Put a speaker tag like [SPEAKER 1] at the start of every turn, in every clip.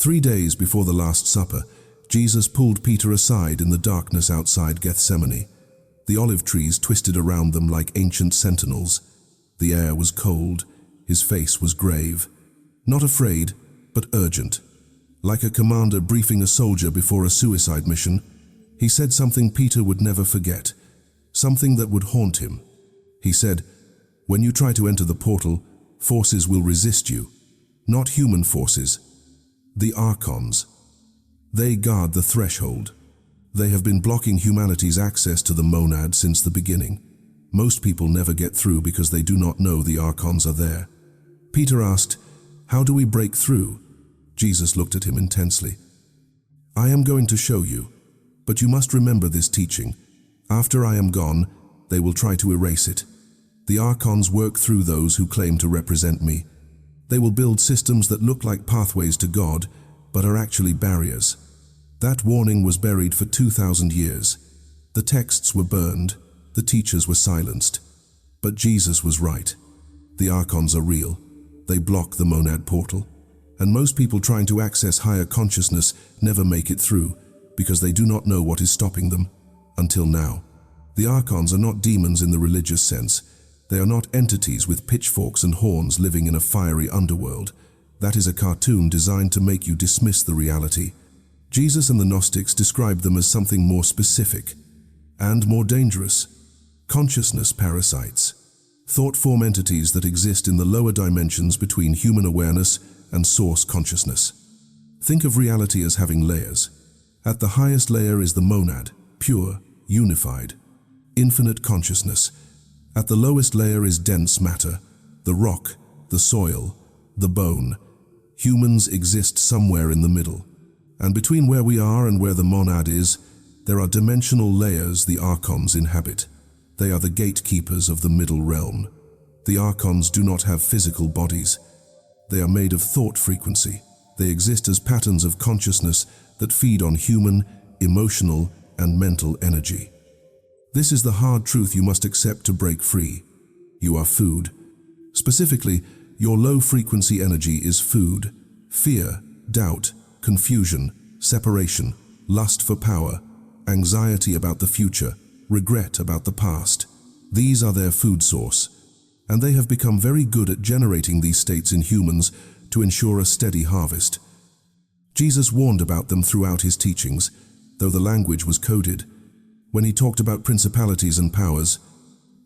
[SPEAKER 1] 3 days before the Last Supper, Jesus pulled Peter aside in the darkness outside Gethsemane. The olive trees twisted around them like ancient sentinels. The air was cold, his face was grave. Not afraid, but urgent. Like a commander briefing a soldier before a suicide mission, he said something Peter would never forget, something that would haunt him. He said, "When you try to enter the portal, forces will resist you. Not human forces. The Archons. They guard the threshold. They have been blocking humanity's access to the monad since the beginning. Most people never get through because they do not know the Archons are there." Peter asked, "How do we break through?" Jesus looked at him intensely. "I am going to show you, but you must remember this teaching. After I am gone, they will try to erase it. The Archons work through those who claim to represent me. They will build systems that look like pathways to God, but are actually barriers." That warning was buried for 2,000 years. The texts were burned, the teachers were silenced. But Jesus was right. The Archons are real. They block the monad portal. And most people trying to access higher consciousness never make it through, because they do not know what is stopping them. Until now. The Archons are not demons in the religious sense. They are not entities with pitchforks and horns living in a fiery underworld. That is a cartoon designed to make you dismiss the reality. Jesus and the Gnostics described them as something more specific and more dangerous. Consciousness parasites. Thought-form entities that exist in the lower dimensions between human awareness and source consciousness. Think of reality as having layers. At the highest layer is the monad, pure, unified, infinite consciousness. At the lowest layer is dense matter, the rock, the soil, the bone. Humans exist somewhere in the middle. And between where we are and where the monad is, there are dimensional layers the Archons inhabit. They are the gatekeepers of the middle realm. The Archons do not have physical bodies. They are made of thought frequency. They exist as patterns of consciousness that feed on human, emotional, and mental energy. This is the hard truth you must accept to break free. You are food. Specifically, your low-frequency energy is food. Fear, doubt, confusion, separation, lust for power, anxiety about the future, regret about the past. These are their food source, and they have become very good at generating these states in humans to ensure a steady harvest. Jesus warned about them throughout his teachings, though the language was coded. When he talked about principalities and powers,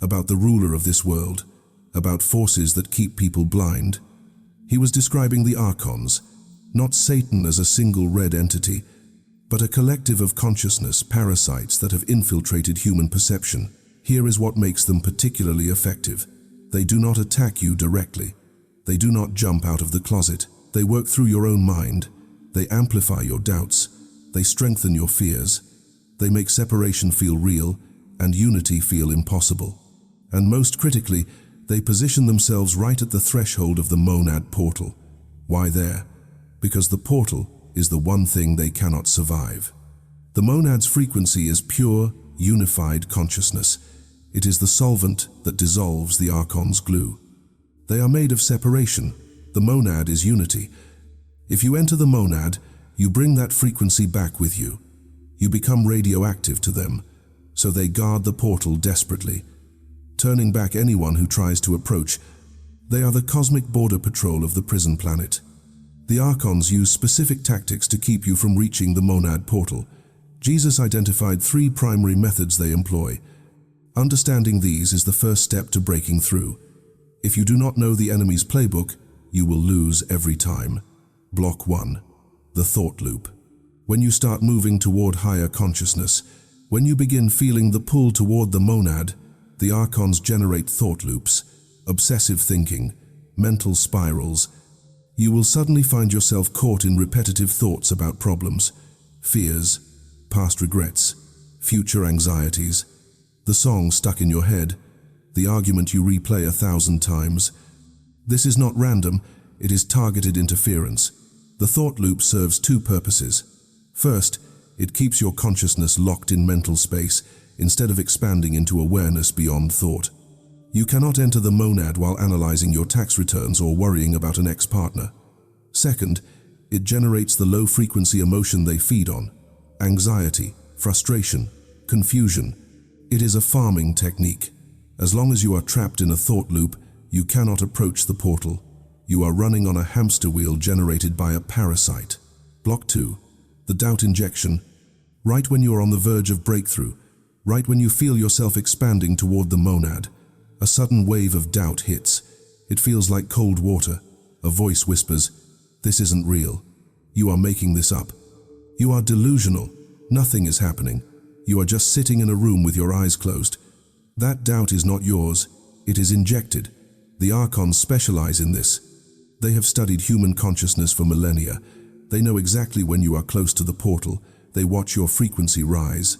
[SPEAKER 1] about the ruler of this world, about forces that keep people blind, he was describing the Archons, not Satan as a single red entity, but a collective of consciousness parasites that have infiltrated human perception. Here is what makes them particularly effective. They do not attack you directly. They do not jump out of the closet. They work through your own mind. They amplify your doubts. They strengthen your fears. They make separation feel real and unity feel impossible. And most critically, they position themselves right at the threshold of the monad portal. Why there? Because the portal is the one thing they cannot survive. The monad's frequency is pure, unified consciousness. It is the solvent that dissolves the Archon's glue. They are made of separation. The monad is unity. If you enter the monad, you bring that frequency back with you. You become radioactive to them, so they guard the portal desperately, turning back anyone who tries to approach. They are the cosmic border patrol of the prison planet. The Archons use specific tactics to keep you from reaching the monad portal. Jesus identified 3 primary methods they employ. Understanding these is the first step to breaking through. If you do not know the enemy's playbook, you will lose every time. Block 1. The thought loop. When you start moving toward higher consciousness, when you begin feeling the pull toward the monad, the Archons generate thought loops, obsessive thinking, mental spirals. You will suddenly find yourself caught in repetitive thoughts about problems, fears, past regrets, future anxieties, the song stuck in your head, the argument you replay 1,000 times. This is not random, it is targeted interference. The thought loop serves 2 purposes. First, it keeps your consciousness locked in mental space instead of expanding into awareness beyond thought. You cannot enter the monad while analyzing your tax returns or worrying about an ex-partner. Second, It generates the low-frequency emotion they feed on: anxiety, frustration, confusion. It is a farming technique. As long as you are trapped in a thought loop, you cannot approach the portal. You are running on a hamster wheel generated by a parasite. Block 2. The doubt injection. Right when you are on the verge of breakthrough, right when you feel yourself expanding toward the monad, a sudden wave of doubt hits. It feels like cold water. A voice whispers, "This isn't real. You are making this up. You are delusional. Nothing is happening. You are just sitting in a room with your eyes closed." That doubt is not yours. It is injected. The Archons specialize in this. They have studied human consciousness for millennia. They know exactly when you are close to the portal. They watch your frequency rise.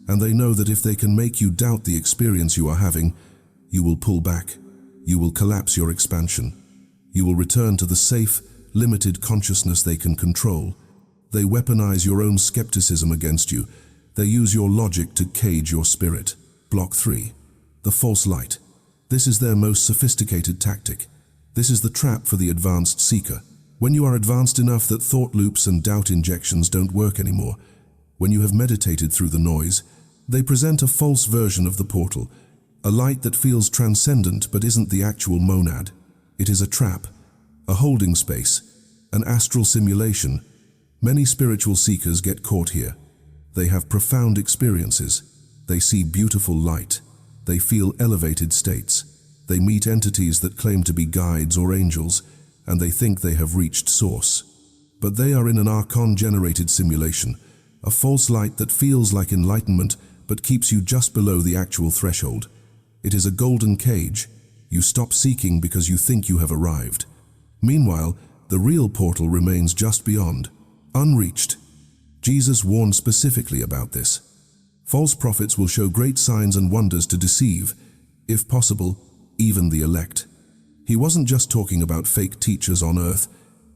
[SPEAKER 1] And they know that if they can make you doubt the experience you are having, you will pull back. You will collapse your expansion. You will return to the safe, limited consciousness they can control. They weaponize your own skepticism against you. They use your logic to cage your spirit. Block 3. The false light. This is their most sophisticated tactic. This is the trap for the advanced seeker. When you are advanced enough that thought loops and doubt injections don't work anymore, when you have meditated through the noise, they present a false version of the portal, a light that feels transcendent but isn't the actual monad. It is a trap, a holding space, an astral simulation. Many spiritual seekers get caught here. They have profound experiences. They see beautiful light. They feel elevated states. They meet entities that claim to be guides or angels, and they think they have reached source. But they are in an Archon-generated simulation, a false light that feels like enlightenment but keeps you just below the actual threshold. It is a golden cage. You stop seeking because you think you have arrived. Meanwhile, the real portal remains just beyond, unreached. Jesus warned specifically about this. False prophets will show great signs and wonders to deceive, if possible, even the elect. He wasn't just talking about fake teachers on earth.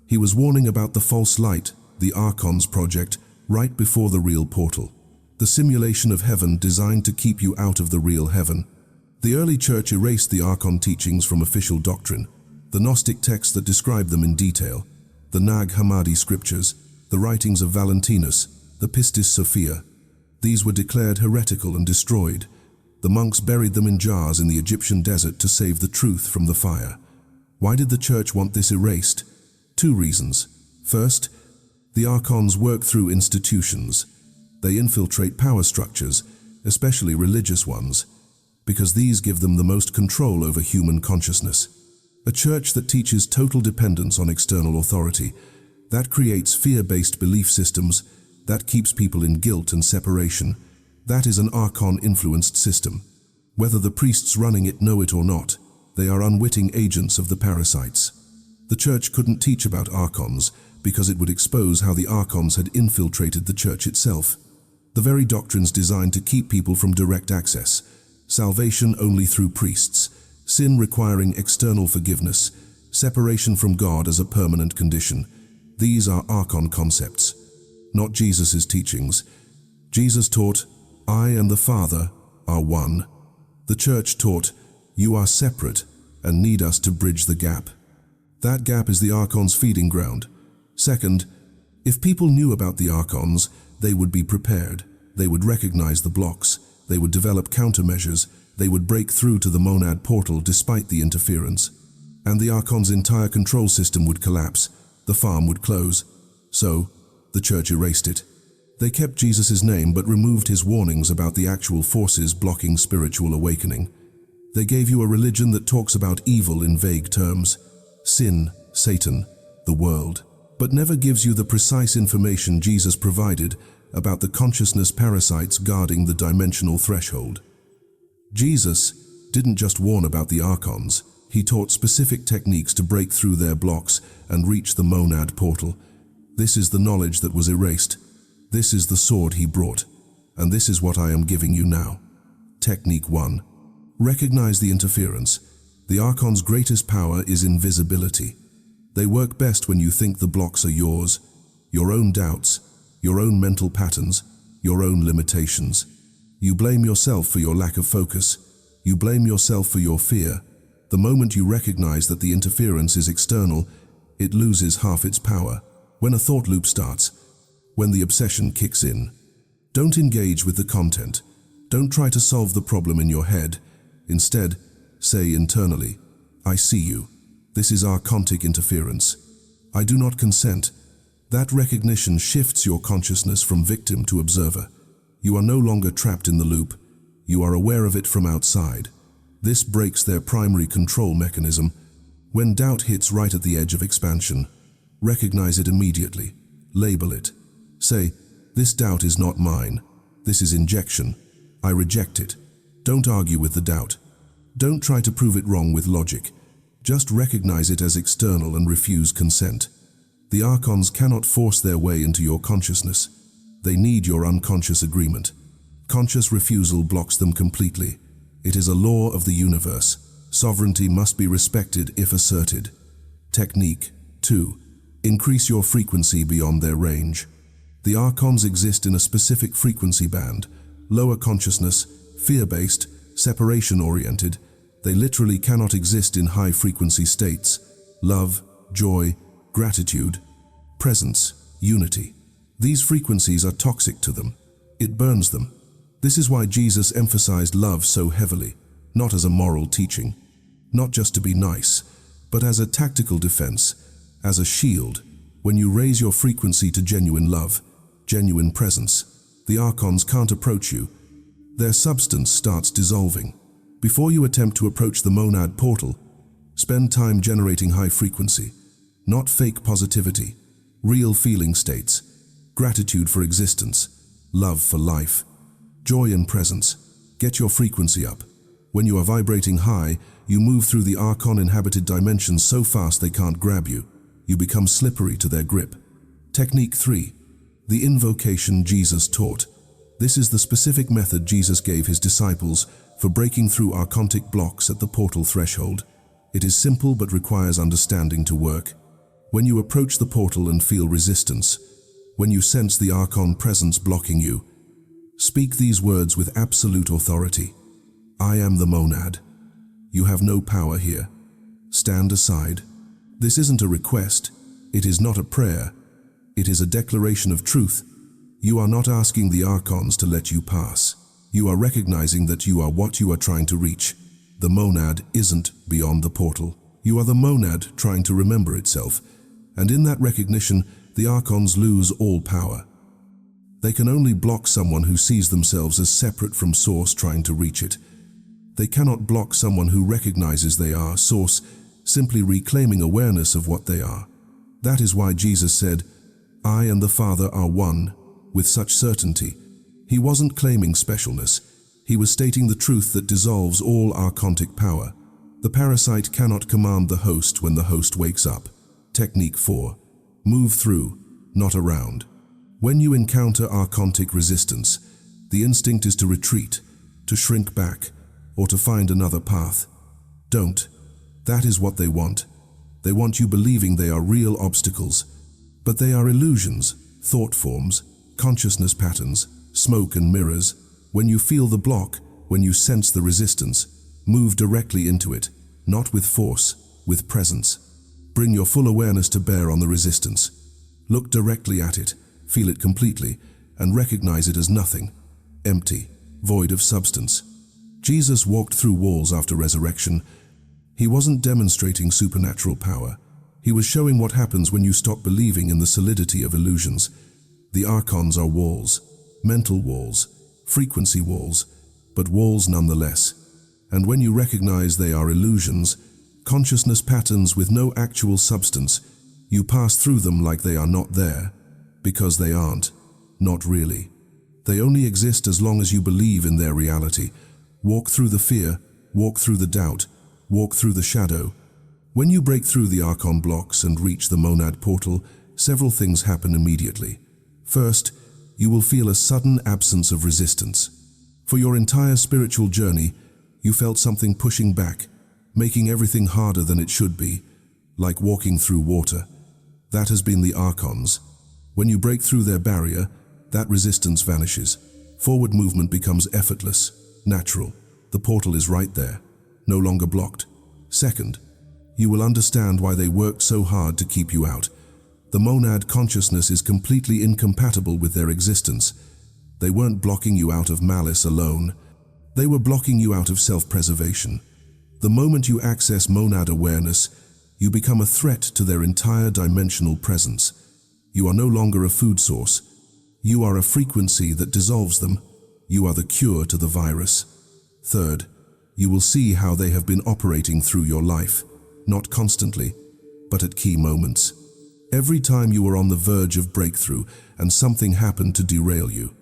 [SPEAKER 1] He was warning about the false light, the Archons project, right before the real portal. The simulation of heaven designed to keep you out of the real heaven. The early church erased the Archon teachings from official doctrine, the Gnostic texts that describe them in detail, the Nag Hammadi scriptures, the writings of Valentinus, the Pistis Sophia. These were declared heretical and destroyed. The monks buried them in jars in the Egyptian desert to save the truth from the fire. Why did the church want this erased? 2 reasons. First, the Archons work through institutions. They infiltrate power structures, especially religious ones, because these give them the most control over human consciousness. A church that teaches total dependence on external authority, that creates fear-based belief systems, that keeps people in guilt and separation. That is an Archon-influenced system. Whether the priests running it know it or not, they are unwitting agents of the parasites. The church couldn't teach about Archons because it would expose how the Archons had infiltrated the church itself. The very doctrines designed to keep people from direct access. Salvation only through priests, sin requiring external forgiveness, separation from God as a permanent condition. These are Archon concepts, not Jesus' teachings. Jesus taught, "I and the Father are one." The church taught, "You are separate and need us to bridge the gap." That gap is the Archons' feeding ground. Second, if people knew about the Archons, they would be prepared. They would recognize the blocks. They would develop countermeasures. They would break through to the monad portal despite the interference. And the Archons' entire control system would collapse. The farm would close. So, the church erased it. They kept Jesus' name but removed his warnings about the actual forces blocking spiritual awakening. They gave you a religion that talks about evil in vague terms, sin, Satan, the world, but never gives you the precise information Jesus provided about the consciousness parasites guarding the dimensional threshold. Jesus didn't just warn about the Archons. He taught specific techniques to break through their blocks and reach the monad portal. This is the knowledge that was erased. This is the sword he brought, and this is what I am giving you now. Technique 1. Recognize the interference. The Archon's greatest power is invisibility. They work best when you think the blocks are yours, your own doubts, your own mental patterns, your own limitations. You blame yourself for your lack of focus. You blame yourself for your fear. The moment you recognize that the interference is external, it loses half its power. When a thought loop starts, when the obsession kicks in, don't engage with the content. Don't try to solve the problem in your head. Instead, say internally, I see you. This is Archontic interference. I do not consent. That recognition shifts your consciousness from victim to observer. You are no longer trapped in the loop. You are aware of it from outside. This breaks their primary control mechanism. When doubt hits right at the edge of expansion, recognize it immediately. Label it. Say, this doubt is not mine. This is injection. I reject it. Don't argue with the doubt. Don't try to prove it wrong with logic. Just recognize it as external and refuse consent. The Archons cannot force their way into your consciousness. They need your unconscious agreement. Conscious refusal blocks them completely. It is a law of the universe. Sovereignty must be respected if asserted. Technique 2. Increase your frequency beyond their range. The Archons exist in a specific frequency band. Lower consciousness, fear-based, separation-oriented. They literally cannot exist in high-frequency states. Love, joy, gratitude, presence, unity. These frequencies are toxic to them. It burns them. This is why Jesus emphasized love so heavily, not as a moral teaching, not just to be nice, but as a tactical defense, as a shield. When you raise your frequency to genuine love, genuine presence, the Archons can't approach you. Their substance starts dissolving. Before you attempt to approach the monad portal, spend time generating high frequency, not fake positivity, real feeling states, gratitude for existence, love for life, joy and presence. Get your frequency up. When you are vibrating high, you move through the Archon-inhabited dimensions so fast they can't grab you. You become slippery to their grip. Technique 3. The invocation Jesus taught. This is the specific method Jesus gave his disciples for breaking through Archontic blocks at the portal threshold. It is simple but requires understanding to work. When you approach the portal and feel resistance, when you sense the Archon presence blocking you, speak these words with absolute authority. I am the monad. You have no power here. Stand aside. This isn't a request. It is not a prayer. It is a declaration of truth. You are not asking the Archons to let you pass. You are recognizing that you are what you are trying to reach. The monad isn't beyond the portal. You are the monad trying to remember itself. And in that recognition, the Archons lose all power. They can only block someone who sees themselves as separate from Source trying to reach it. They cannot block someone who recognizes they are Source, simply reclaiming awareness of what they are. That is why Jesus said, I and the Father are one, with such certainty. He wasn't claiming specialness. He was stating the truth that dissolves all Archontic power. The parasite cannot command the host when the host wakes up. Technique 4. Move through, not around. When you encounter Archontic resistance, the instinct is to retreat, to shrink back, or to find another path. Don't. That is what they want. They want you believing they are real obstacles. But they are illusions, thought forms, consciousness patterns, smoke and mirrors. When you feel the block, when you sense the resistance, move directly into it, not with force, with presence. Bring your full awareness to bear on the resistance. Look directly at it, feel it completely, and recognize it as nothing, empty, void of substance. Jesus walked through walls after resurrection. He wasn't demonstrating supernatural power. He was showing what happens when you stop believing in the solidity of illusions. The Archons are walls, mental walls, frequency walls, but walls nonetheless. And when you recognize they are illusions, consciousness patterns with no actual substance, you pass through them like they are not there, because they aren't, not really. They only exist as long as you believe in their reality. Walk through the fear, walk through the doubt, walk through the shadow. When you break through the Archon blocks and reach the monad portal, several things happen immediately. First, you will feel a sudden absence of resistance. For your entire spiritual journey, you felt something pushing back, making everything harder than it should be, like walking through water. That has been the Archons. When you break through their barrier, that resistance vanishes. Forward movement becomes effortless, natural. The portal is right there, no longer blocked. Second, you will understand why they worked so hard to keep you out. The monad consciousness is completely incompatible with their existence. They weren't blocking you out of malice alone. They were blocking you out of self-preservation. The moment you access monad awareness, you become a threat to their entire dimensional presence. You are no longer a food source. You are a frequency that dissolves them. You are the cure to the virus. Third, you will see how they have been operating through your life, not constantly, but at key moments. Every time you were on the verge of breakthrough and something happened to derail you.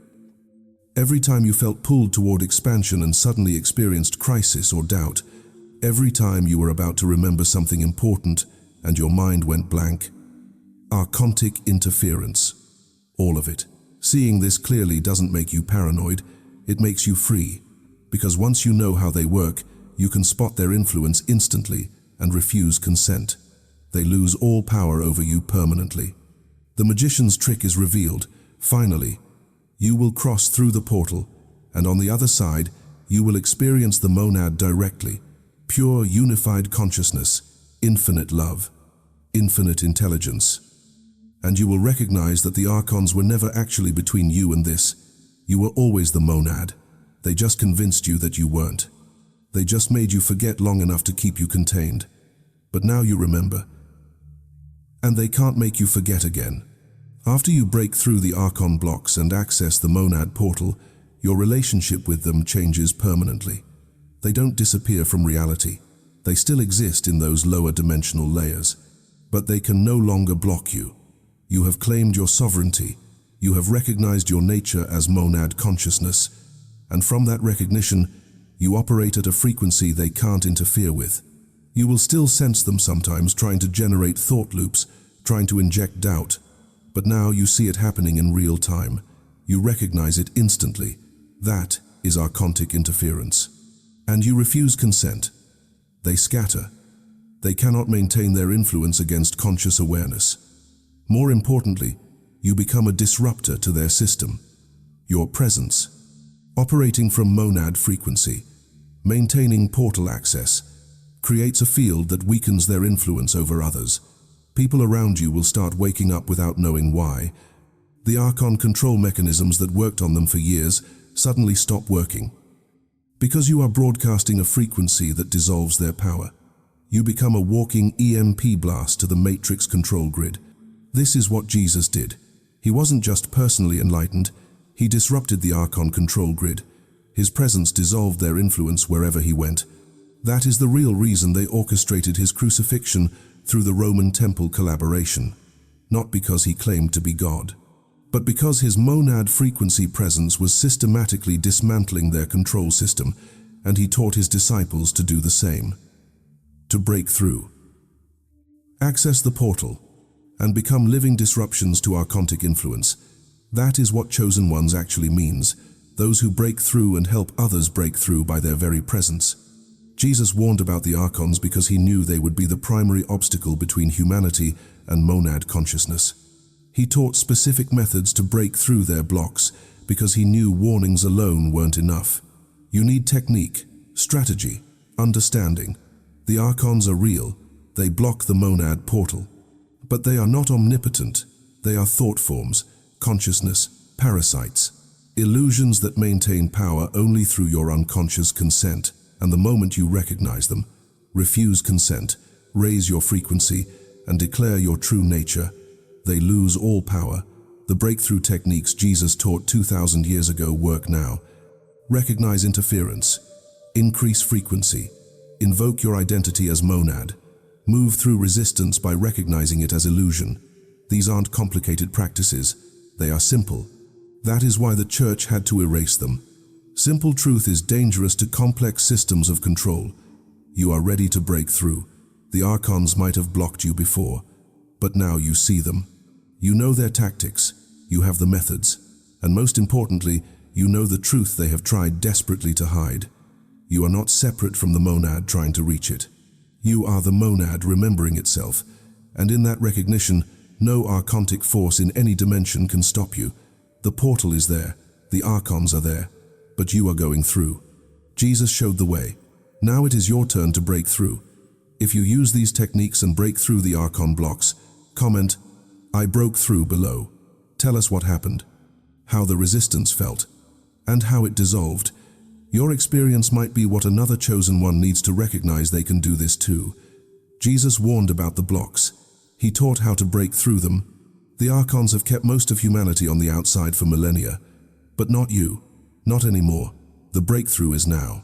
[SPEAKER 1] Every time you felt pulled toward expansion and suddenly experienced crisis or doubt. Every time you were about to remember something important and your mind went blank. Archontic interference. All of it. Seeing this clearly doesn't make you paranoid, it makes you free. Because once you know how they work, you can spot their influence instantly and refuse consent. They lose all power over you permanently. The magician's trick is revealed. Finally, you will cross through the portal, and on the other side, you will experience the monad directly. Pure, unified consciousness, infinite love, infinite intelligence. And you will recognize that the Archons were never actually between you and this. You were always the monad. They just convinced you that you weren't. They just made you forget long enough to keep you contained. But now you remember. And they can't make you forget again. After you break through the Archon blocks and access the monad portal, your relationship with them changes permanently. They don't disappear from reality. They still exist in those lower dimensional layers, but they can no longer block you. You have claimed your sovereignty. You have recognized your nature as monad consciousness, and from that recognition, you operate at a frequency they can't interfere with. You will still sense them sometimes trying to generate thought loops, trying to inject doubt, but now you see it happening in real time. You recognize it instantly. That is Archontic interference. And you refuse consent. They scatter. They cannot maintain their influence against conscious awareness. More importantly, you become a disruptor to their system. Your presence, operating from monad frequency, maintaining portal access, creates a field that weakens their influence over others. People around you will start waking up without knowing why. The Archon control mechanisms that worked on them for years suddenly stop working. Because you are broadcasting a frequency that dissolves their power. You become a walking EMP blast to the matrix control grid. This is what Jesus did. He wasn't just personally enlightened, he disrupted the Archon control grid. His presence dissolved their influence wherever he went. That is the real reason they orchestrated his crucifixion through the Roman temple collaboration. Not because he claimed to be God, but because his monad frequency presence was systematically dismantling their control system, and he taught his disciples to do the same. To break through. Access the portal, and become living disruptions to Archontic influence. That is what chosen ones actually means, those who break through and help others break through by their very presence. Jesus warned about the Archons because he knew they would be the primary obstacle between humanity and monad consciousness. He taught specific methods to break through their blocks because he knew warnings alone weren't enough. You need technique, strategy, understanding. The Archons are real. They block the monad portal. But they are not omnipotent. They are thought forms, consciousness, parasites, illusions that maintain power only through your unconscious consent. And the moment you recognize them, refuse consent, raise your frequency, and declare your true nature, they lose all power. The breakthrough techniques Jesus taught 2,000 years ago work now. Recognize interference, increase frequency, invoke your identity as monad, move through resistance by recognizing it as illusion. These aren't complicated practices, they are simple. That is why the church had to erase them. Simple truth is dangerous to complex systems of control. You are ready to break through. The Archons might have blocked you before, but now you see them. You know their tactics, you have the methods, and most importantly, you know the truth they have tried desperately to hide. You are not separate from the monad trying to reach it. You are the monad remembering itself, and in that recognition, no Archontic force in any dimension can stop you. The portal is there, the Archons are there, but you are going through. Jesus showed the way. Now it is your turn to break through. If you use these techniques and break through the Archon blocks, comment, I broke through below. Tell us what happened, how the resistance felt, and how it dissolved. Your experience might be what another chosen one needs to recognize they can do this too. Jesus warned about the blocks. He taught how to break through them. The Archons have kept most of humanity on the outside for millennia, but not you, not anymore. The breakthrough is now.